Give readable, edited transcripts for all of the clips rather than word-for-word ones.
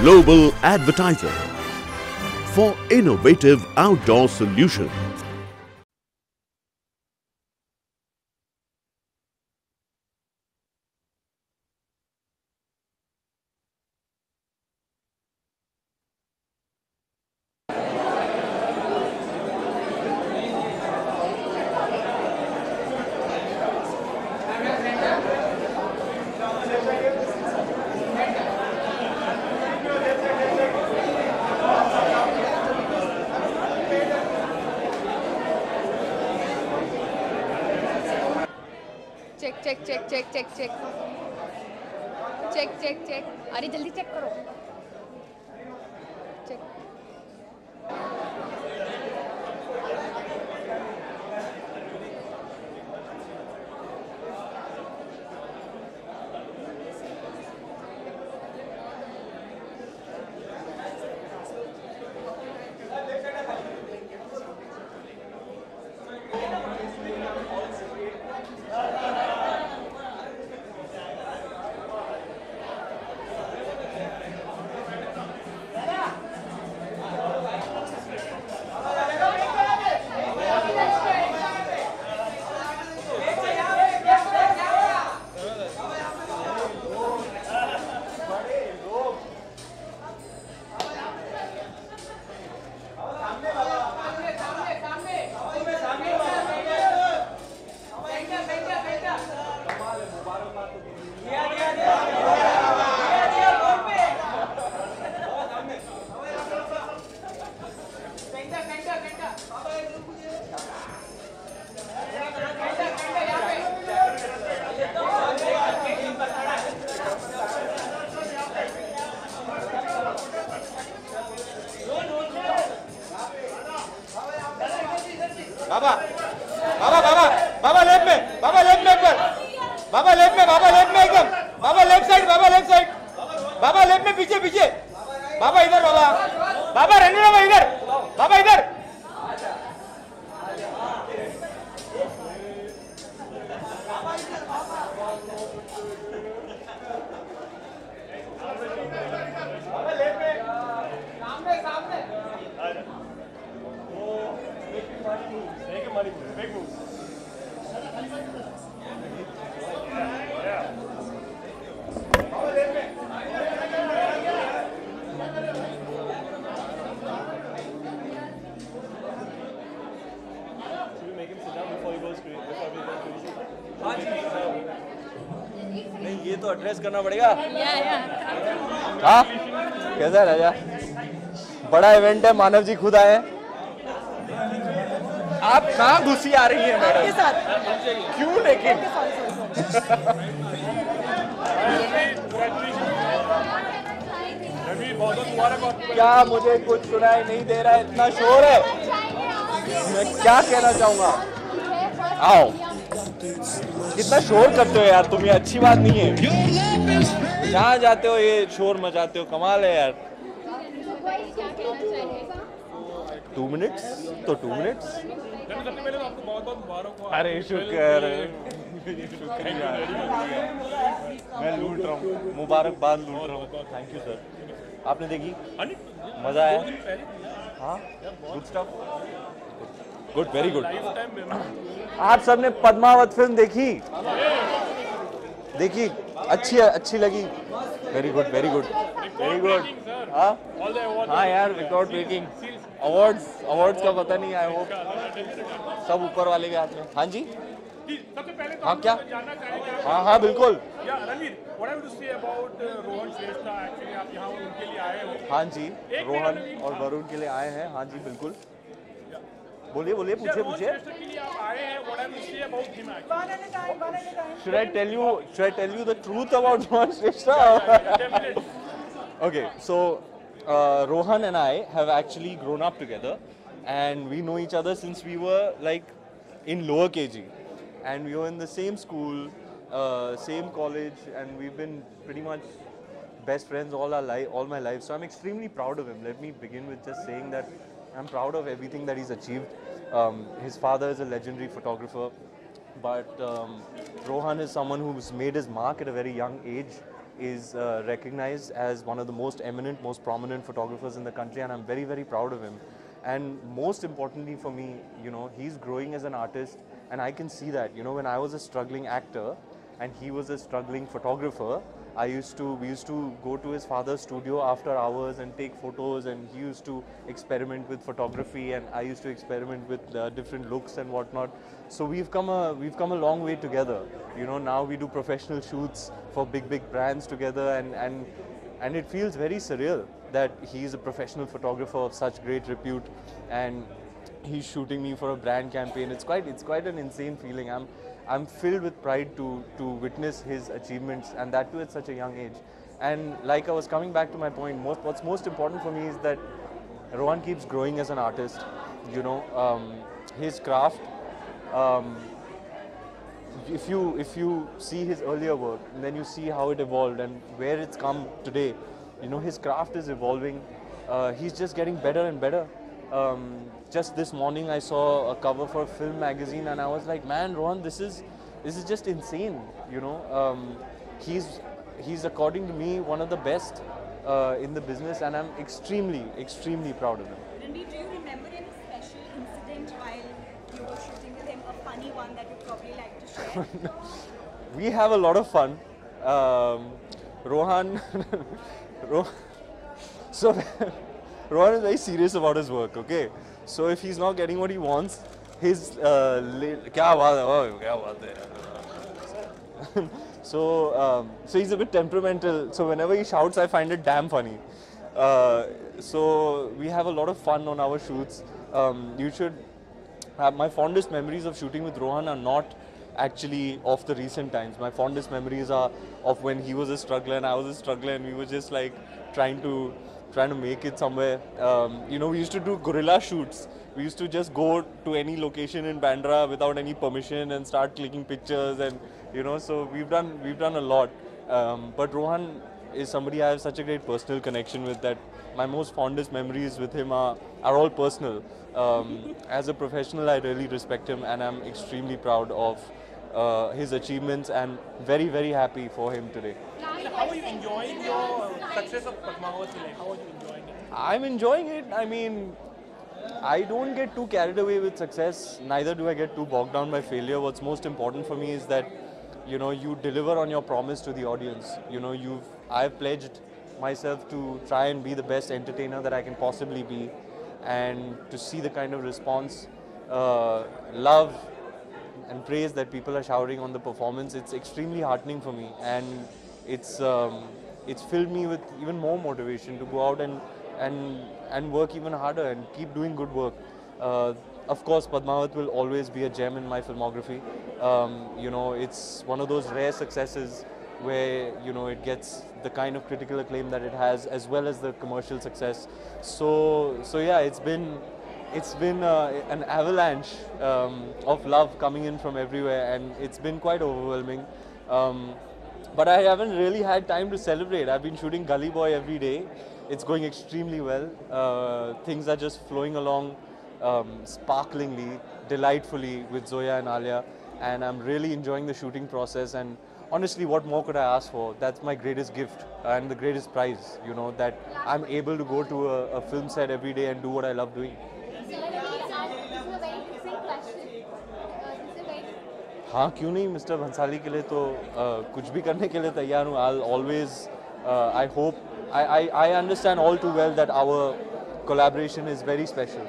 global advertiser for innovative outdoor solutions. Check check check check check check check check check अरे जल्दी check करो check बाबा बाबा बाबा बाबा left में एक बार बाबा left में एकदम बाबा लेफ्ट साइड बाबा लेफ्ट में पीछे पीछे बाबा इधर बाबा रहने दो बाबा इधर नहीं ये तो एड्रेस करना पड़ेगा। हाँ कैसा है राजा? बड़ा इवेंट है, मानव जी खुद आए हैं। आप कहाँ घुसी आ रही हैं मैडम? आपके साथ। क्यों लेकिन? क्या मुझे कुछ सुनाई नहीं दे रहा है? इतना शोर है। मैं क्या कहना चाहूंगा? आओ कितना शोर करते हो यार तुम, ये अच्छी बात नहीं है। जहाँ जाते हो ये शोर मचाते हो, कमाल है यार। 2 मिनट्स तो 2 मिनट्स। अरे शुक्र मैं लूट रहा हूँ, मुबारकबाद लूट रहा हूँ। Thank you sir. आपने देखी? मजा आया? हाँ good stuff, good, very good. आप सबने पद्मावत फिल्म देखी? अच्छी लगी? Very good very good very good. हाँ यार विदाउट वेटिंग। अवार्ड्स का पता नहीं, आई होप सब ऊपर वाले के हाथ में। हाँ जी सबसे पहले तो हाँ क्या? जानना चाहेंगे हाँ बिल्कुल। Ranveer, what have you to say about Rohan Shrestha? Actually आप यहाँ उनके लिए आए हो। हाँ जी रोहन और वरुण के लिए आए हैं। हाँ जी बिल्कुल, बोलिए पूछिए। रोहन श्रेष्ठा के लिए आप आए हैं, what have you to say about him actually? Should I tell you the truth about Rohan Shrestha? Okay, so Rohan and I have actually grown up together, and we know each other since we were like in lower KG, and we were in the same school, same college, and we've been pretty much best friends all my life. So I'm extremely proud of him. Let me begin with just saying that I'm proud of everything that he's achieved. His father is a legendary photographer, but Rohan is someone who's made his mark at a very young age, is recognized as one of the most eminent, most prominent photographers in the country, and I'm very, very proud of him. And most importantly for me, you know, he's growing as an artist, and I can see that. You know, when I was a struggling actor and he was a struggling photographer, we used to go to his father's studio after hours and take photos, and he used to experiment with photography, and I used to experiment with different looks and whatnot. So we've come a long way together. You know, now we do professional shoots for big brands together, and it feels very surreal that he's a professional photographer of such great repute, and he's shooting me for a brand campaign. It's quite an insane feeling. I'm filled with pride to witness his achievements, and that too at such a young age. And like I was coming back to my point, what's most important for me is that Rohan keeps growing as an artist. You know, his craft. If you see his earlier work, and then you see how it evolved and where it's come today, you know, his craft is evolving. He's just getting better and better. Just this morning I saw a cover for a film magazine, and I was like, man, Rohan, this is just insane. You know, he's according to me one of the best in the business, and I'm extremely proud of him. Ranveer, do you remember any special incident while you were shooting with him, a funny one that you'd probably like to share? We have a lot of fun. Rohan, so Rohan is very serious about his work, okay? So if he's not getting what he wants, his क्या बात है, ओए, क्या बात है? So he's a bit temperamental. So whenever he shouts, I find it damn funny. So we have a lot of fun on our shoots. You should have my fondest memories of shooting with Rohan are not actually of the recent times. My fondest memories are of when he was a struggler and I was a struggler, and we were just like trying to make it somewhere. You know, we used to do guerrilla shoots. We used to just go to any location in Bandra without any permission and start clicking pictures, and you know, so we've done a lot. But Rohan is somebody I have such a great personal connection with that my most fondest memories with him are all personal. As a professional, I really respect him, and I'm extremely proud of his achievements, and very happy for him today. How are you enjoying your success of Padmavati? Like, how are you enjoying it? I'm enjoying it. I mean, I don't get too carried away with success, neither do I get too bogged down by failure. What's most important for me is that, you know, you deliver on your promise to the audience. You know, I've pledged myself to try and be the best entertainer that I can possibly be, and to see the kind of response, love and praise that people are showering on the performance, it's extremely heartening for me, and it's filled me with even more motivation to go out and work even harder and keep doing good work. Of course, Padmavat will always be a gem in my filmography. You know, it's one of those rare successes where, you know, it gets the kind of critical acclaim that it has, as well as the commercial success. So yeah, it's been an avalanche of love coming in from everywhere, and it's been quite overwhelming. But I haven't really had time to celebrate. I've been shooting Gully Boy every day. It's going extremely well. Things are just flowing along sparklingly, delightfully with Zoya and Alia, and I'm really enjoying the shooting process. And honestly, what more could I ask for? That's my greatest gift and the greatest prize, you know, that I'm able to go to a film set every day and do what I love doing. This is a very interesting question. हाँ, क्यों नहीं? Mister Bhansali के लिए तो कुछ भी करने के लिए तैयार हूँ. I'll always, I hope, I understand all too well that our collaboration is very special.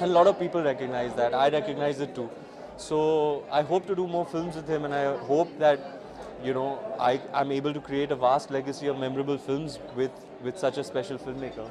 And a lot of people recognize that. I recognize it too. So I hope to do more films with him, and I hope that, you know, I'm able to create a vast legacy of memorable films with such a special filmmaker.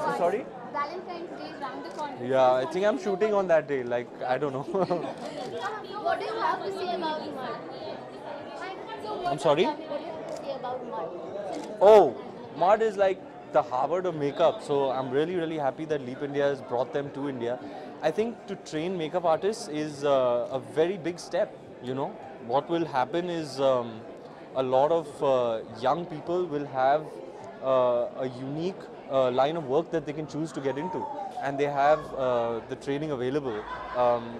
I'm sorry? Valentine's Day is round the corner. Yeah, I think I'm shooting on that day. Like, I don't know. What do you have to say about Mud? I'm sorry? What do you have to say about Mud? Oh, Mud is like the Harvard of makeup. So I'm really happy that Leap India has brought them to India. I think to train makeup artists is a very big step, you know. What will happen is a lot of young people will have a unique line of work that they can choose to get into, and they have the training available.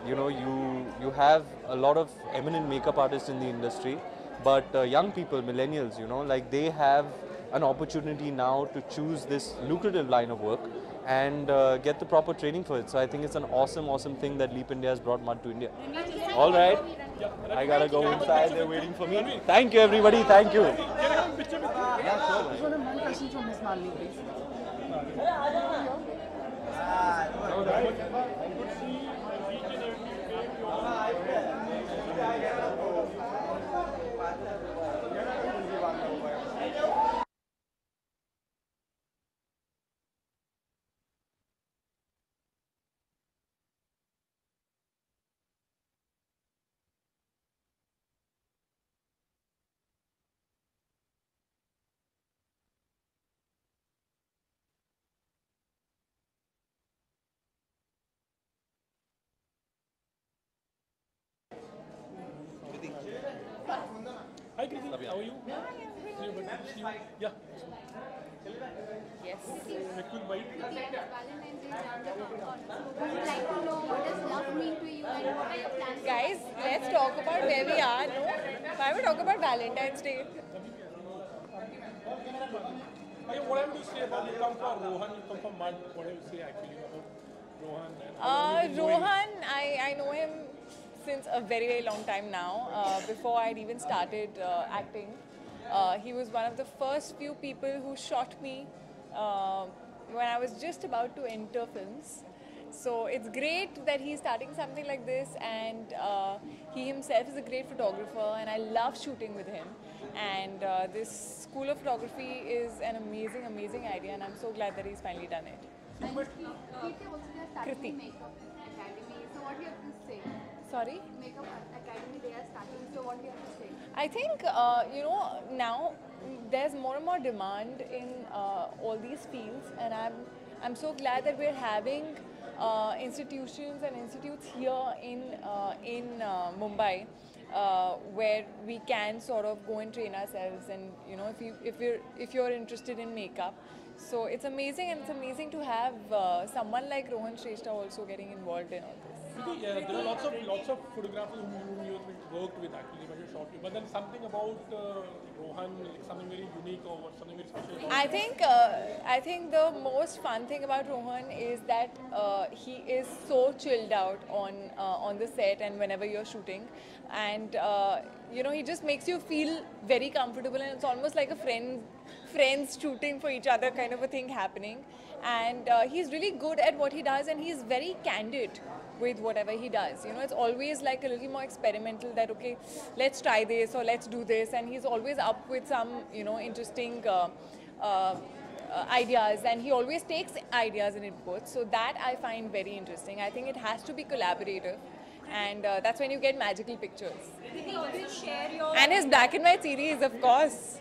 You know, you have a lot of eminent makeup artists in the industry, but young people, millennials, you know, like they have an opportunity now to choose this lucrative line of work and get the proper training for it. So I think it's an awesome thing that Leap India has brought mud to India. All right, I gotta go inside. They're waiting for me. Thank you, everybody. Thank you. Can I have a picture with you? Just one question from Miss Malini, please. Hi Kriti, how are you? Yeah. Yes. A quick bite. Valentine's Day is around the corner. So we would like to know what does love mean to you and what are your plans? Guys, let's talk about where we are. No? Why we talk about Valentine's Day? Whatever you say about you come from Rohan, you come from Mud, whatever you say actually about Rohan. And Rohan, I know him since a very long time now. Before I'd even started acting. He was one of the first few people who shot me when I was just about to enter films. So it's great that he's starting something like this, and he himself is a great photographer, and I love shooting with him. And this school of photography is an amazing idea, and I'm so glad that he's finally done it. And Kriti also just started Kriti. Makeup Academy. So what do you have to say? Sorry? Makeup Academy they are starting. So what do you have to say? I think, you know, now there's more and more demand in all these fields, and I'm so glad that we're having institutions and institutes here in Mumbai where we can sort of go and train ourselves, and you know, if you're interested in makeup. So it's amazing, and it's amazing to have someone like Rohan Shrestha also getting involved in all this. Kriti, there are lots of photographers whom you have worked with actually, but you shot with. But then something about Rohan, like something very unique or something very special. I think the most fun thing about Rohan is that he is so chilled out on the set and whenever you're shooting, and you know, he just makes you feel very comfortable, and it's almost like a friends shooting for each other kind of a thing happening. And he's really good at what he does, and he's very candid with whatever he does. You know, it's always like a little more experimental, that okay, let's try this or let's do this, and he's always up with some, you know, interesting ideas, and he always takes ideas and inputs. So that I find very interesting. I think it has to be collaborative, and that's when you get magical pictures. Kriti, always share your... And his black and white series, of course.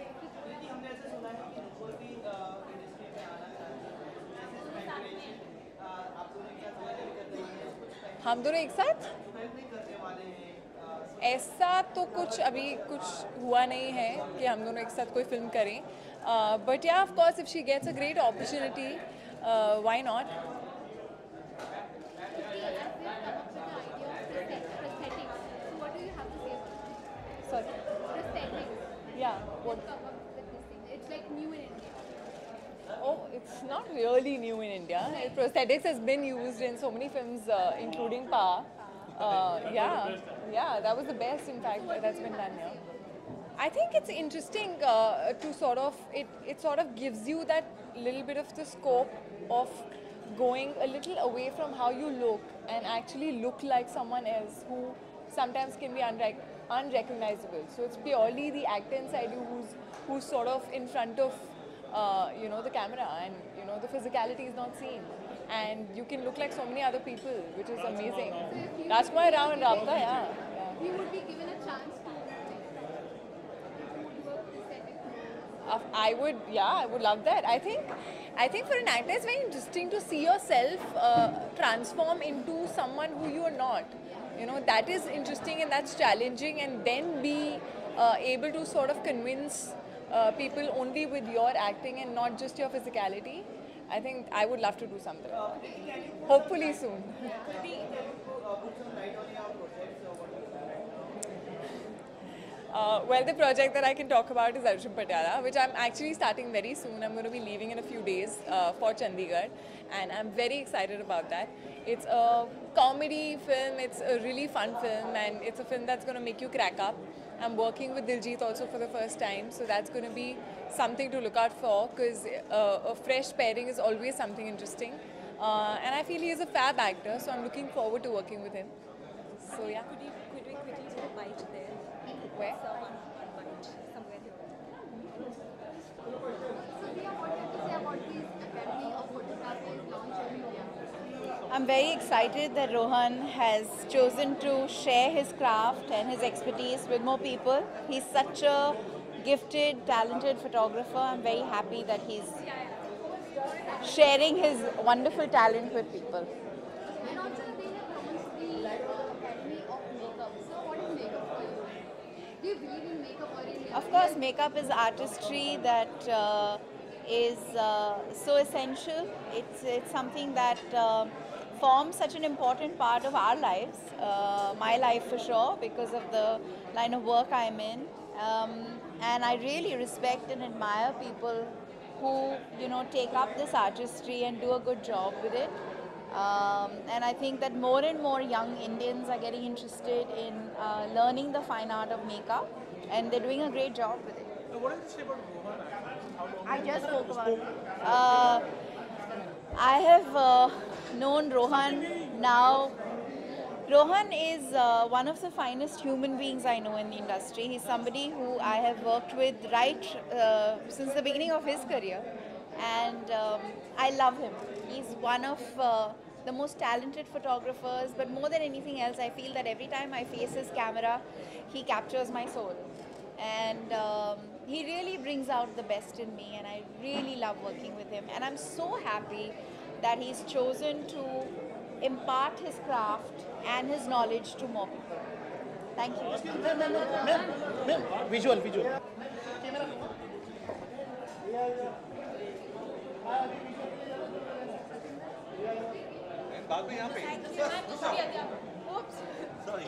हम दोनों एक साथ ऐसा तो कुछ हुआ नहीं है कि हम दोनों एक साथ कोई फिल्म करें, but yeah, of course, if she gets a great opportunity, why not? What do you have to say about it? Sorry. Prosthetics. Yeah. What? Come up with this thing. It's like new in India. Oh, it's not really new in India. Prosthetics has been used in so many films, including Pa. Yeah, that was the best, in fact, that's been done here. I think it's interesting to sort of, it sort of gives you that little bit of the scope of going a little away from how you look and actually look like someone else who sometimes can be unrecognizable. So it's purely the actor inside you who's sort of in front of you know, the camera, and you know, the physicality is not seen, and you can look like so many other people, which is amazing. Rajkumar Rao and Rabta, yeah. You would be given a chance to work prosthetics. I would love that. I think for an actor it's very interesting to see yourself transform into someone who you are not. You know, that is interesting and that's challenging, and then be able to sort of convince people only with your acting and not just your physicality. I think I would love to do something. Hopefully soon. Well, the project that I can talk about is Arjun Patiala, which I'm actually starting very soon. I'm going to be leaving in a few days for Chandigarh, and I'm very excited about that. It's a comedy film, it's a really fun film, and it's a film that's going to make you crack up. I'm working with Diljit also for the first time, so that's going to be something to look out for, because a fresh pairing is always something interesting. And I feel he is a fab actor, so I'm looking forward to working with him. So yeah. Could we quickly do a bite there? Where? So one bite somewhere here. I'm very excited that Rohan has chosen to share his craft and his expertise with more people. He's such a gifted, talented photographer. I'm very happy that he's sharing his wonderful talent with people. And also they have launched the Academy of Makeup. So what is makeup for you? Do you believe in makeup or in makeup? Of course, makeup is artistry that is so essential. It's something that forms such an important part of our lives, my life for sure, because of the line of work I'm in. And I really respect and admire people who, take up this artistry and do a good job with it. And I think that more and more young Indians are getting interested in learning the fine art of makeup, and they're doing a great job with it. What did you say about Rohan? I just spoke about it. I have known Rohan now. Rohan is one of the finest human beings I know in the industry. He's somebody who I have worked with right since the beginning of his career, and I love him. He's one of the most talented photographers, but more than anything else, I feel that every time I face his camera, he captures my soul. And he really brings out the best in me, and I really love working with him. And I'm so happy that he's chosen to impart his craft and his knowledge to more people. Thank you. Ma'am, visual. Sorry.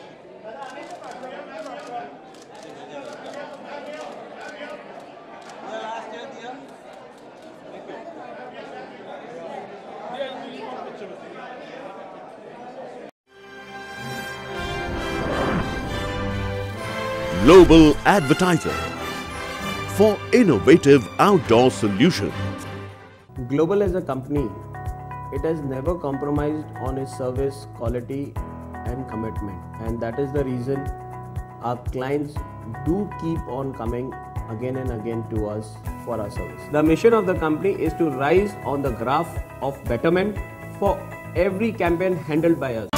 Global Advertiser for innovative outdoor solutions. Global as a company, it has never compromised on its service quality and commitment, and that is the reason our clients do keep on coming again and again to us for our service. The mission of the company is to rise on the graph of betterment for every campaign handled by us.